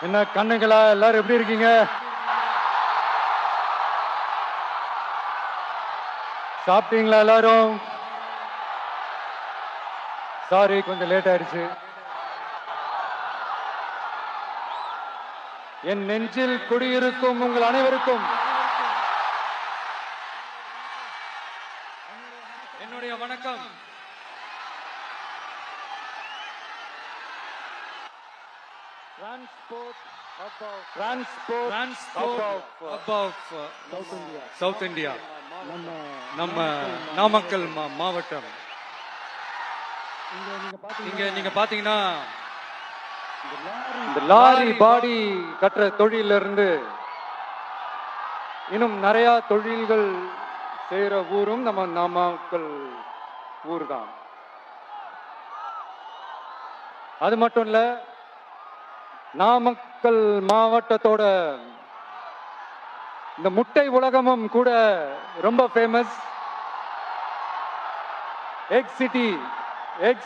என்ன கண்ணுங்களா, எல்லாரும் எப்படி இருக்கீங்க? சாப்பிட்டீங்களா எல்லாரும்? சாரி, கொஞ்சம் லேட் ஆயிடுச்சு. என் நெஞ்சில் குடியிருக்கும் உங்கள் அனைவருக்கும் என்னுடைய வணக்கம். சவுத் இந்தியா, நம்ம நாமக்கல் மாவட்டம். இங்க நீங்க பாத்தீங்கன்னா இந்த லாரி பாடி கட்டுற தொழில இருந்து இன்னும் நிறைய தொழில்கள் செய்யற ஊரும் நம்ம நாமக்கல் ஊர் தான். அது மட்டும் இல்ல, நாமக்கல் மாவட்டத்தோட இந்த முட்டை உலகமும் கூட ரொம்ப ஃபேமஸ். எக்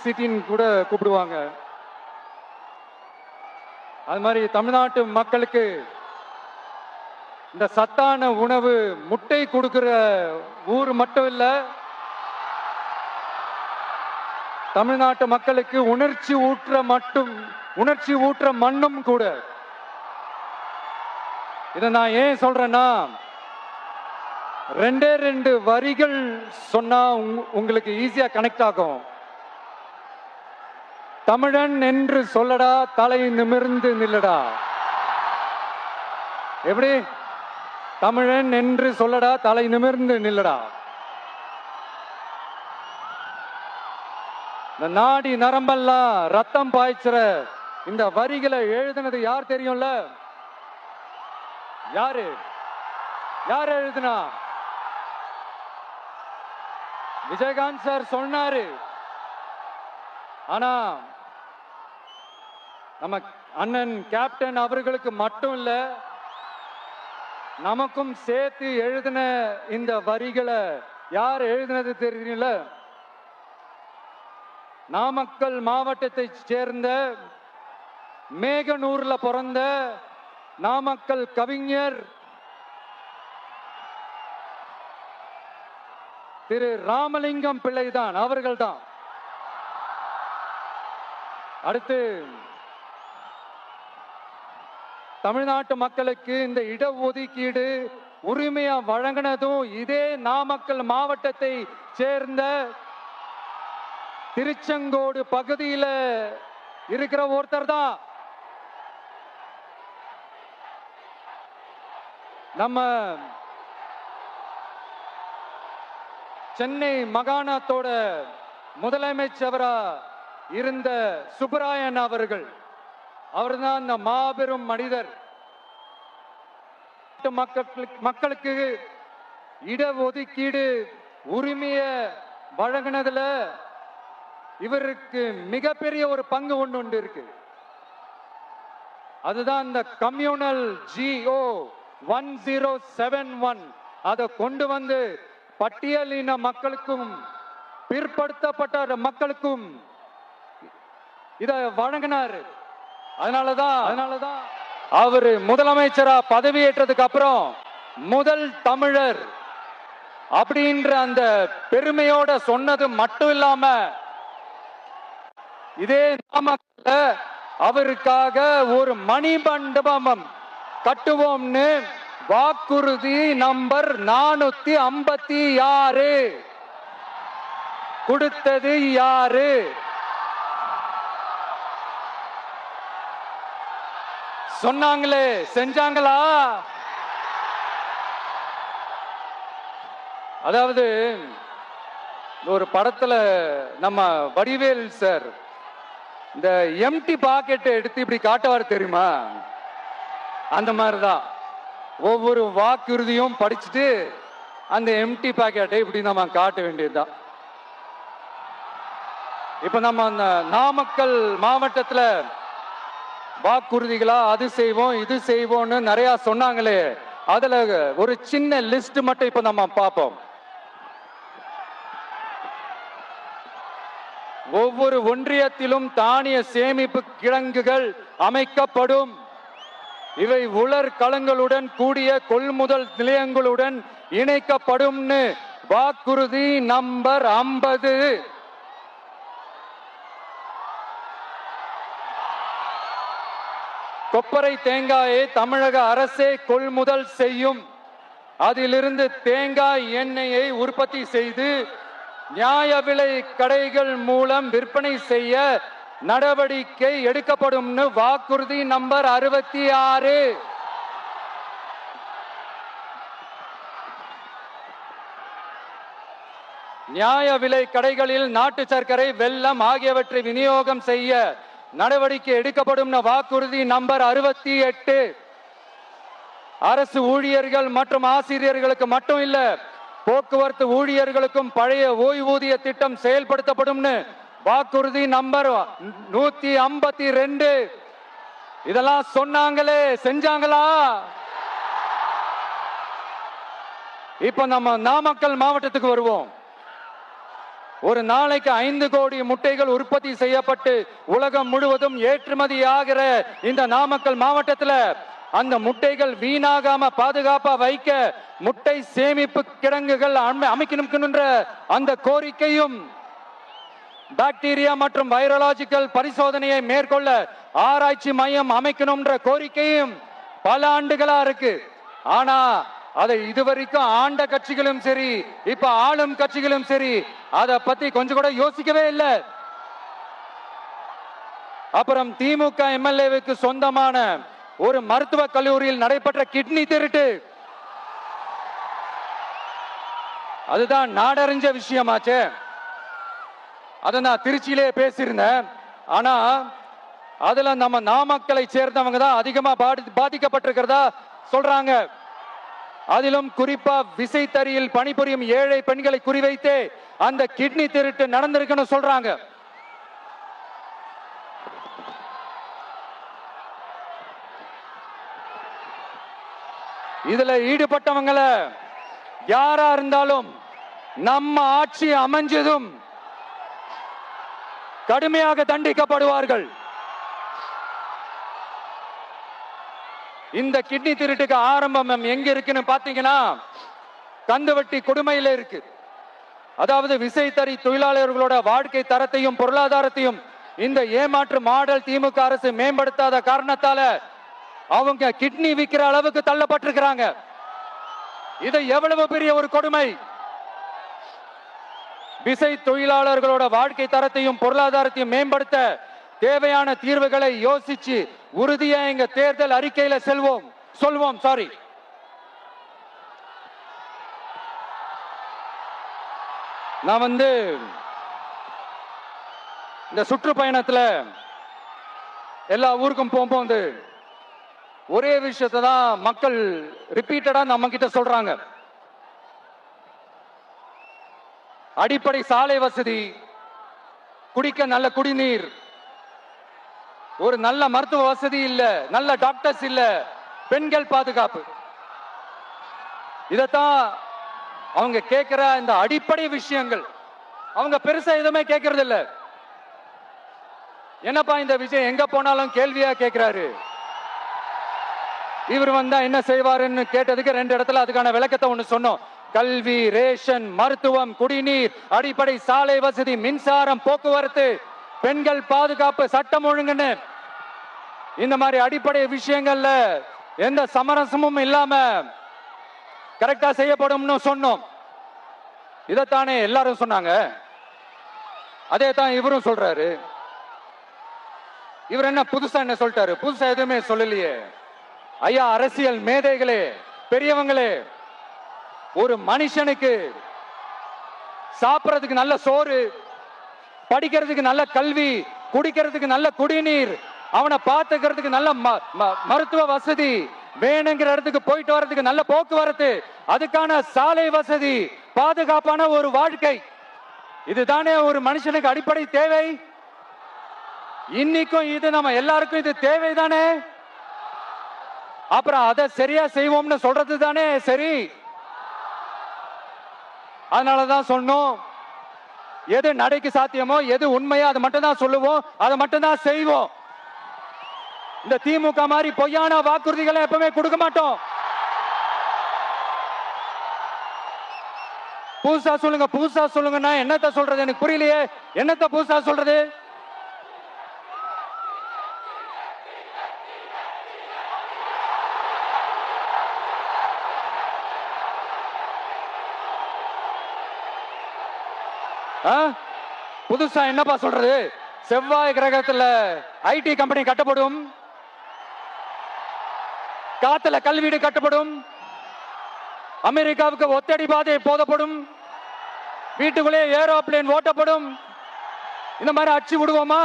சிட்டின்னு கூட கூப்பிடுவாங்க. அது மாதிரி தமிழ்நாட்டு மக்களுக்கு இந்த சத்தான உணவு முட்டை கொடுக்கிற ஊர் மட்டும் இல்ல, தமிழ்நாட்டு மக்களுக்கு உணர்ச்சி ஊற்ற மண்ணும் கூட. இதை நான் ஏன் சொல்றேன்னா, ரெண்டு வரிகள் சொன்னா உங்களுக்கு ஈஸியா கனெக்ட் ஆகும். தமிழன் என்று சொல்லடா, தலை நிமிர்ந்து நில்லடா. எப்படி? தமிழன் என்று சொல்லடா, தலை நிமிர்ந்து நில்லடா. இந்த நாடி நரம்பெல்லாம் ரத்தம் பாய்ச்சுற இந்த வரிகளை எழுதுனது யார் தெரியும்ல? யார் எழுதுனா? விஜயகாந்த் சார் சொன்னாரு. ஆனா நம்ம அண்ணன் கேப்டன் அவர்களுக்கு மட்டும் இல்ல, நமக்கும் சேர்த்து எழுதின இந்த வரிகளை யார் எழுதினது தெரியல? நாமக்கல் மாவட்டத்தை சேர்ந்த மேகனூர்ல பிறந்த நாமக்கல் கவிஞர் திரு ராமலிங்கம் பிள்ளைதான், அவர்கள்தான். அடுத்து தமிழ்நாட்டு மக்களுக்கு இந்த இடஒதுக்கீடு உரிமையா வழங்கினதும் இதே நாமக்கல் மாவட்டத்தை சேர்ந்த திருச்செங்கோடு பகுதியில் இருக்கிற ஒருத்தர் தான். நம்ம சென்னை மாகாணத்தோட முதலமைச்சரா இருந்த சுப்பராயன் அவர்கள். அவர்தான் அந்த மாபெரும் மனிதர். மக்களுக்கு இடஒதுக்கீடு உரிமையை வழங்கினதுல இவருக்கு மிகப்பெரிய ஒரு பங்கு ஒன்று இருக்கு. அதுதான் இந்த கம்யூனல் GO 1071 அதை கொண்டு வந்து பட்டியலின மக்களுக்கும் பிற்படுத்தப்பட்ட மக்களுக்கும் இத வழங்கினார். அதனாலதான் அவரு முதலமைச்சரா பதவியேற்றதுக்கு அப்புறம் முதல் தமிழர் அப்படின்ற அந்த பெருமையோட சொன்னது மட்டும் இல்லாம, இதே நாமக்கல்ல அவருக்காக ஒரு மணிமண்டபம் கட்டுவோம்னு வாக்குறுதி நம்பர் 456 கொடுத்தது யாரு? சொன்னாங்களே, செஞ்சாங்களா? அதாவது ஒரு படத்துல நம்ம வடிவேல் சார் இந்த எம்டி பாக்கெட் எடுத்து இப்படி காட்டுவார் தெரியுமா? அந்த மாதிரிதான் ஒவ்வொரு வாக்குறுதியும் படிச்சுட்டு அந்த எம்டி பாக்கெட்டை இப்படி நம்ம காட்ட வேண்டியதுதான். இப்ப நம்ம அந்த நாமக்கல் மாவட்டத்துல வாக்குறுதிகளா அது செய்வோம் இது செய்வோம்னு நிறைய சொன்னாங்களே, அதுல ஒரு சின்ன லிஸ்ட் மட்டும் இப்ப நம்ம பார்ப்போம். ஒவ்வொரு ஒன்றியத்திலும் தானிய சேமிப்பு கிடங்குகள் அமைக்கப்படும். இவை உலர் களங்களுடன் கூடிய கொள்முதல் நிலையங்களுடன் இணைக்கப்படும் வாக்குறுதி நம்பர் 50. கொப்பரை தேங்காயை தமிழக அரசே கொள்முதல் செய்யும். அதிலிருந்து தேங்காய் எண்ணெயை உற்பத்தி செய்து நியாய விலை கடைகள் மூலம் விற்பனை செய்ய நடவடிக்கை எடுக்கப்படும் வாக்குறுதி நம்பர் 66. நியாய விலை கடைகளில் நாட்டு சர்க்கரை, வெல்லம் ஆகியவற்றை விநியோகம் செய்ய நடவடிக்கை எடுக்கப்படும் வாக்குறுதி நம்பர் 68. அரசு ஊழியர்கள் மற்றும் ஆசிரியர்களுக்கு மட்டும் இல்ல, போக்குவரத்து ஊழியர்களுக்கும் பழைய ஓய்வூதிய திட்டம் செயல்படுத்தப்படும் வாக்குறுதி நம்பர் 152. இதெல்லாம் சொன்னாங்களே, செஞ்சாங்களா? இப்ப நம்ம நாமக்கல் மாவட்டத்துக்கு வருவோம். ஒரு நாளைக்கு 5 கோடி முட்டைகள் உற்பத்தி செய்யப்பட்டு உலகம் முழுவதும் ஏற்றுமதி ஆகிற இந்த நாமக்கல் மாவட்டத்தில் அந்த முட்டைகள் வீணாகாம பாதுகாப்பா வைக்க முட்டை சேமிப்பு கிடங்குகள் அமைக்கணும் அந்த கோரிக்கையும், பாக்டீரியா மற்றும் வைரலாஜிக்கல் பரிசோதனையை மேற்கொள்ள ஆராய்ச்சி மையம் அமைக்கணும்ன்ற கோரிக்கையும் பல ஆண்டுகளா இருக்கு. ஆனா அதை இதுவரைக்கும் ஆண்ட கட்சிகளும் சரி, இப்ப ஆளும் கட்சிகளும் சரி, அதை பத்தி கொஞ்சம் கூட யோசிக்கவே இல்லை. அப்புறம் திமுக எம்எல்ஏவுக்கு சொந்தமான ஒரு மருத்துவக் கல்லூரியில் நடைபெற்ற கிட்னி திருட்டு, அதுதான் நாடறிஞ்ச விஷயமாச்சு. அதை நான் திருச்சியிலே பேசியிருந்தேன். ஆனா அதுல நம்ம நாமக்கலை சேர்ந்தவங்க தான் அதிகமா பாதிக்கப்பட்டிருக்கிறதா சொல்றாங்க. அதிலும் குறிப்பா விசைத்தறியில் பணிபுரியும் ஏழை பெண்களை குறிவைத்து அந்த கிட்னி திருட்டு நடந்திருக்குன்னு சொல்றாங்க. இதுல ஈடுபட்டவங்களை யாரா இருந்தாலும் நம்ம ஆட்சி அமைஞ்சதும் கடுமையாக தண்டிக்கப்படுவார்கள். இந்த கிட்னி திருட்டுக்கு ஆரம்பம் எங்க இருக்குன்னு பாத்தீங்கன்னா, கந்துவட்டி கொடுமையில இருக்கு. அதாவது விசைத்தறி தொழிலாளர்களோட வாழ்க்கை தரத்தையும் பொருளாதாரத்தையும் இந்த ஏமாற்று மாடல் திமுக அரசு மேம்படுத்தாத காரணத்தால அவங்க கிட்னி விற்கிற அளவுக்கு தள்ளப்பட்டிருக்கிறாங்க. இது எவ்வளவு பெரிய ஒரு கொடுமை! விசை தொழிலாளர்களோட வாழ்க்கை தரத்தையும் பொருளாதாரத்தையும் மேம்படுத்த தேவையான தீர்வுகளை யோசிச்சு உறுதியா எங்க தேர்தல் அறிக்கையில சொல்வோம். சாரி, நான் இந்த சுற்றுப்பயணத்துல எல்லா ஊருக்கும் போகும்போது ஒரே விஷயத்தை தான் மக்கள் ரிப்பீட்டடா நம்ம கிட்ட சொல்றாங்க. அடிப்படை சாலை வசதி, குடிக்க நல்ல குடிநீர், ஒரு நல்ல மருத்துவ வசதி இல்ல, நல்ல டாக்டர்ஸ் இல்ல, பெண்கள் பாதுகாப்பு. இதத்தான் அவங்க கேட்கிற இந்த அடிப்படை விஷயங்கள். அவங்க பெருசா எதுவுமே கேட்கறது இல்ல. என்னப்பா இந்த விஷயம் எங்க போனாலும் கேள்வியா கேட்கிறாரு. இவர் வந்தா என்ன செய்வாருன்னு கேட்டதுக்கு 2 இடத்துல அதுக்கான விளக்கத்தை ஒண்ணு சொன்னோம். கல்வி, ரேஷன், மருத்துவம், குடிநீர், அடிப்படை சாலை வசதி, மின்சாரம், போக்குவரத்து, பெண்கள் பாதுகாப்பு, சட்டம் ஒழுங்குன்னு இந்த மாதிரி அடிப்படை விஷயங்கள்ல எந்த சமரசமும் இல்லாம கரெக்டா செய்யப்படும்னு சொன்னோம். இதைத்தானே எல்லாரும் சொன்னாங்க. அதே தான் இவரும் சொல்றாரு. இவர் என்ன புதுசா என்ன சொல்லிட்டாரு? புதுசா எதுவுமே சொல்லலையே. ஐயா, அரசியல் மேதைகளே, பெரியவங்களே, ஒரு மனுஷனுக்கு சாப்பிடறதுக்கு நல்ல சோறு, படிக்கிறதுக்கு நல்ல கல்வி, குடிக்கிறதுக்கு நல்ல குடிநீர், அவனை பார்த்துக்கிறதுக்கு நல்ல மருத்துவ வசதி, வேணுங்கிற இடத்துக்கு போயிட்டு வர்றதுக்கு நல்ல போக்குவரத்து, அதுக்கான சாலை வசதி, பாதுகாப்பான ஒரு வாழ்க்கை, இதுதானே ஒரு மனுஷனுக்கு அடிப்படை தேவை. இன்னைக்கும் இது நம்ம எல்லாருக்கும் இது தேவைதானே. அப்புறம் அதை சரியா செய்வோம்னு சொல்றது தானே சரி. அதனாலதான் சொன்னோம், எது நடைக்கு சாத்தியமோ, எது உண்மையோ அதை மட்டும் தான் சொல்லுவோம், அதை மட்டும் தான் செய்வோம். இந்த திமுக மாதிரி பொய்யான வாக்குறுதிகளை எப்பவுமே கொடுக்க மாட்டோம். புதுசா சொல்லுங்க, புதுசா சொல்லுங்கன்னா என்னத்த சொல்றது எனக்கு புரியலையே. என்னத்த புதுசா சொல்றது? புதுசா என்னப்பா சொல்றது? செவ்வாய் கிரகத்துல ஐடி கம்பெனி கட்டப்படும், காத்துல கல்வீடு கட்டப்படும், அமெரிக்காவுக்கு ஒத்தடி பாதை போதப்படும், வீட்டுக்குள்ளே ஏரோப்ளேன் ஓட்டப்படும். இந்த மாதிரி அடிச்சு விடுவோமா?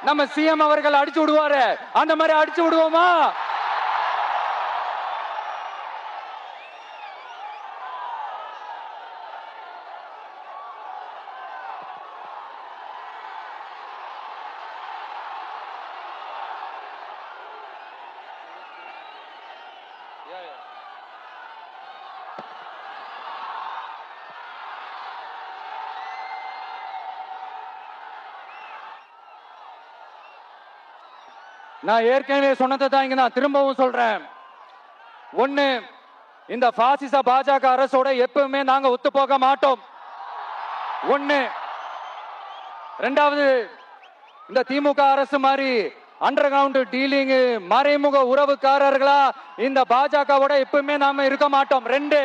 நம்ம சிஎம் அவர்கள் அடிச்சு விடுவாரு, அந்த மாதிரி அடிச்சு விடுவோமா? நான் ஏற்கனவே சொன்னதை தான் இங்க நான் திரும்பவும் சொல்றேன். ஒண்ணு, இந்த பாசிச பாஜக அரசோட எப்பவுமே நாங்க ஒத்து போக மாட்டோம். ஒண்ணு. ரெண்டாவது, இந்த திமுக அரசு மாதிரி அண்டர் கிரவுண்ட் டீலிங், மறைமுக உறவுக்காரர்களா இந்த பாஜகவோட எப்பவுமே நாம இருக்க மாட்டோம். ரெண்டு.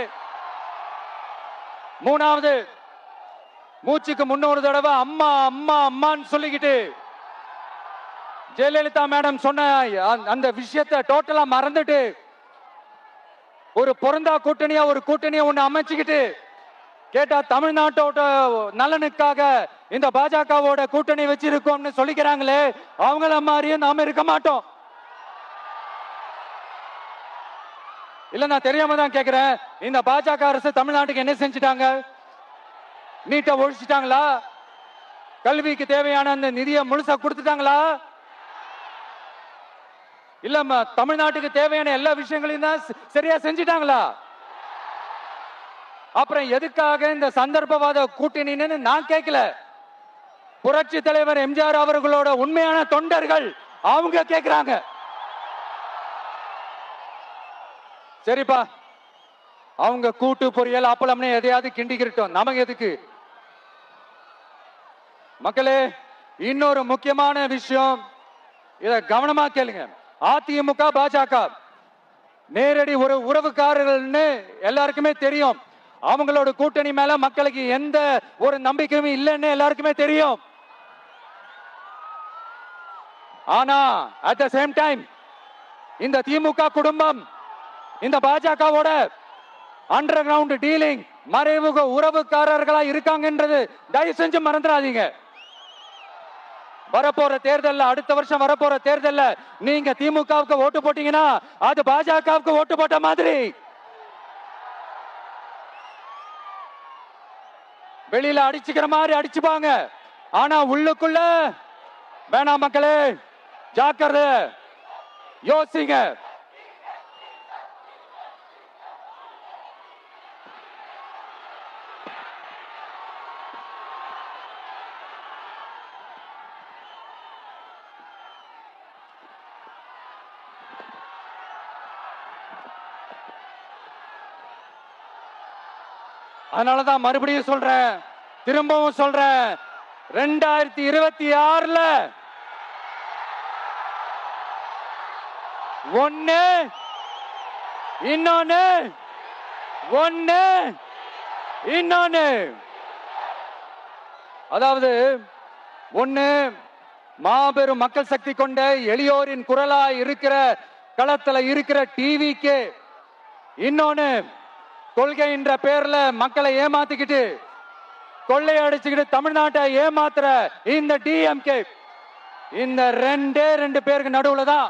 மூணாவது, மூச்சுக்கு முன்னொரு தடவை அம்மா அம்மா அம்மான்னு சொல்லிக்கிட்டு ஜெயலலிதா மேடம் சொன்ன அந்த விஷயத்தை டோட்டலா மறந்துட்டு ஒரு பொருந்தா கூட்டணியா ஒரு கூட்டணியா ஒண்ணு அமைச்சுக்கிட்டு கேட்டா தமிழ்நாட்டோட நலனுக்காக இந்த பாஜகவோட கூட்டணி வச்சிருக்கோம்னு சொல்லிக்கிறாங்களே, அவங்கள மாதிரியும் நாம இருக்க மாட்டோம். இல்ல, நான் தெரியாம தான் கேக்குறேன். இந்த பாஜக அரசு தமிழ்நாட்டுக்கு என்ன செஞ்சுட்டாங்க? நீட்டை ஒழிச்சிட்டாங்களா? கல்விக்கு தேவையான அந்த நிதியை முழுசா கொடுத்துட்டாங்களா? இல்ல, தமிழ்நாட்டுக்கு தேவையான எல்லா விஷயங்களையும் தான் சரியா செஞ்சிட்டாங்களா? அப்புறம் எதுக்காக இந்த சந்தர்ப்பவாத கூட்டணின்னு நான் கேட்கல. புரட்சி தலைவர் எம்ஜிஆர் அவர்களோட உண்மையான தொண்டர்கள் அவங்க கேட்கிறாங்க. சரிப்பா, அவங்க கூட்டு பொரியல் அப்பளம்னு எதையாவது கிண்டிக்கிட்டோம், நமக்கு எதுக்கு? மக்களே, இன்னொரு முக்கியமான விஷயம், இத கவனமா கேளுங்க. அதிமுக பாஜக நேரடி ஒரு உறவுக்காரர்கள்னு எல்லாருக்குமே தெரியும். அவங்களோட கூட்டணி மேல மக்களுக்கு எந்த ஒரு நம்பிக்கையும் இல்லைன்னு எல்லாருக்குமே தெரியும். ஆனா அட் த சேம் டைம் இந்த திமுக குடும்பம் இந்த பாஜகவோட அண்டர் கிரவுண்ட் டீலிங், மறைமுக உறவுக்காரர்களா இருக்காங்கன்றது தயவு செஞ்சு மறந்துடாதீங்க. வரப்போற தேர்தல், அடுத்த வருஷம் வரப்போற தேர்தல் நீங்க திமுகவுக்கு ஓட்டு போட்டீங்கன்னா அது பாஜகவுக்கு ஓட்டு போட்ட மாதிரி. வெளியில அடிச்சுக்கிற மாதிரி அடிச்சுப்பாங்க, ஆனா உள்ளுக்குள்ள வேணாம். மக்களே ஜாக்கிரதை, யோசிங்க. அதனாலதான் மறுபடியும் சொல்றேன், திரும்பவும் சொல்றேன், 2026ல ஒண்ணு இன்னொன்னு, ஒண்ணு இன்னொன்னு. அதாவது ஒண்ணு, மாபெரும் மக்கள் சக்தி கொண்ட எளியோரின் குரலா இருக்கிற களத்துல இருக்கிற டிவிக்கு, இன்னொன்னு கொள்கை என்ற பேர்ல மக்களை ஏமாத்திக்கிட்டு கொள்ளையடிச்சுக்கிட்டு தமிழ்நாட்டை ஏமாத்துற இந்த டிஎம்கே. இந்த ரெண்டு பேருக்கு நடுவுல தான்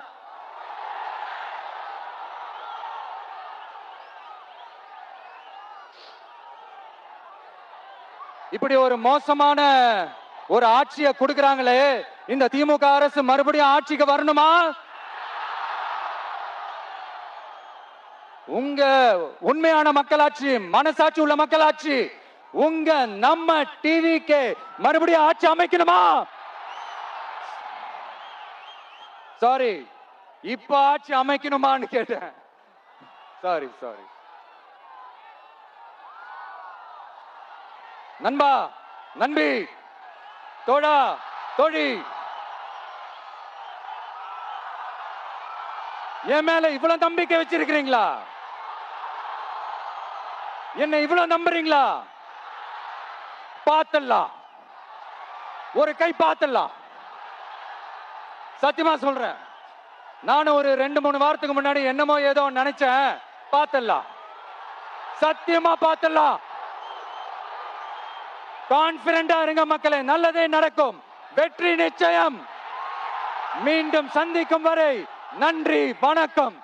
இப்படி ஒரு மோசமான ஒரு ஆட்சியை கொடுக்கறாங்களே. இந்த திமுக அரசு மறுபடியும் ஆட்சிக்கு வரணுமா? உங்க உண்மையான மக்களாட்சி, மனசாட்சி உள்ள மக்களாட்சி, உங்க நம்ம டிவிக்கு மறுபடியும் ஆட்சி அமைக்கணுமா? சாரி, இப்ப ஆட்சி அமைக்கணுமான்னு கேட்டேன். Sorry sorry. நண்பா, நண்பி, தோழா, தோழி, என் மேல இவ்வளவு நம்பிக்கை வச்சிருக்கிறீங்களா? என்ன இவ்வளவு நம்புறீங்களா? பார்த்தலாம், ஒரு கை பார்த்தலாம். சத்தியமா சொல்றேன், நானும் ஒரு 2-3 வாரத்துக்கு முன்னாடி என்னமோ ஏதோ நினைச்சேன். பார்த்தலாம், சத்தியமா பார்த்தலாம். கான்பிடண்டா இருங்க மக்களே, நல்லதே நடக்கும், வெற்றி நிச்சயம். மீண்டும் சந்திக்கும் வரை நன்றி, வணக்கம்.